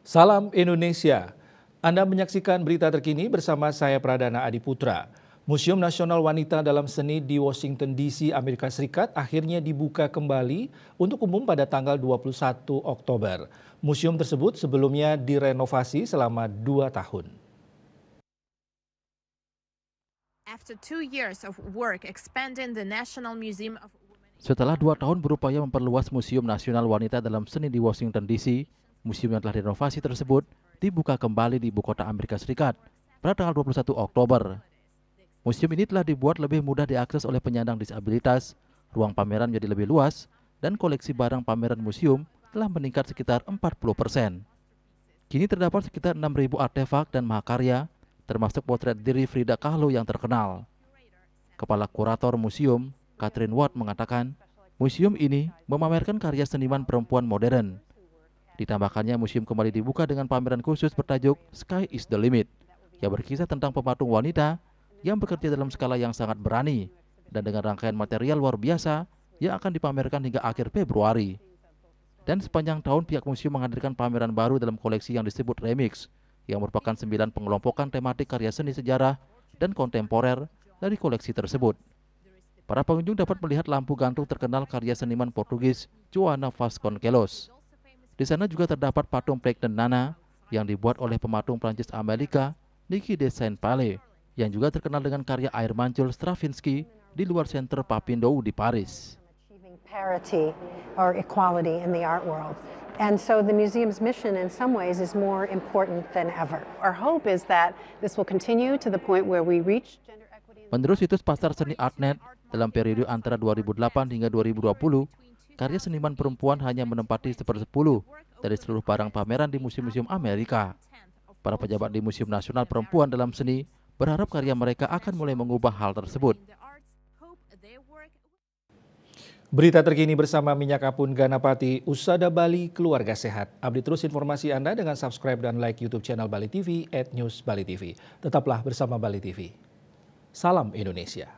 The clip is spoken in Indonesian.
Salam Indonesia. Anda menyaksikan berita terkini bersama saya Pradana Adiputra. Museum Nasional Wanita dalam Seni di Washington DC, Amerika Serikat akhirnya dibuka kembali untuk umum pada tanggal 21 Oktober. Museum tersebut sebelumnya direnovasi selama 2 tahun. After 2 years of work expanding the National Museum of Setelah 2 tahun berupaya memperluas Museum Nasional Wanita dalam Seni di Washington DC, museum yang telah direnovasi tersebut dibuka kembali di ibu kota Amerika Serikat pada tanggal 21 Oktober. Museum ini telah dibuat lebih mudah diakses oleh penyandang disabilitas, ruang pameran menjadi lebih luas, dan koleksi barang pameran museum telah meningkat sekitar 40%. Kini terdapat sekitar 6.000 artefak dan mahakarya, termasuk potret diri Frida Kahlo yang terkenal. Kepala Kurator Museum, Catherine Ward mengatakan, museum ini memamerkan karya seniman perempuan modern. Ditambahkannya, museum kembali dibuka dengan pameran khusus bertajuk Sky is the Limit, yang berkisah tentang pematung wanita yang bekerja dalam skala yang sangat berani dan dengan rangkaian material luar biasa yang akan dipamerkan hingga akhir Februari. Dan sepanjang tahun pihak museum menghadirkan pameran baru dalam koleksi yang disebut Remix, yang merupakan 9 pengelompokan tematik karya seni sejarah dan kontemporer dari koleksi tersebut. Para pengunjung dapat melihat lampu gantung terkenal karya seniman Portugis Joana Vasconcelos. Di sana juga terdapat patung Pregnant Nana yang dibuat oleh pematung Prancis Amerika Niki de Saint-Palais, yang juga terkenal dengan karya air mancur Stravinsky di luar Center Papindou di Paris. Parity or equality in the art world. And so the museum's mission in some ways is more important than ever. Our hope is that this will continue to the point where we reach gender equity. Menurut situs pasar seni Artnet, dalam periode antara 2008 hingga 2020, karya seniman perempuan hanya menempati 1/10 dari seluruh barang pameran di museum-museum Amerika. Para pejabat di Museum Nasional Perempuan dalam Seni berharap karya mereka akan mulai mengubah hal tersebut. Berita terkini bersama Minyak Kapun Ganapati, Usada Bali Keluarga Sehat. Update terus informasi Anda dengan subscribe dan like YouTube channel Bali TV @newsbalitv. Tetaplah bersama Bali TV. Salam Indonesia.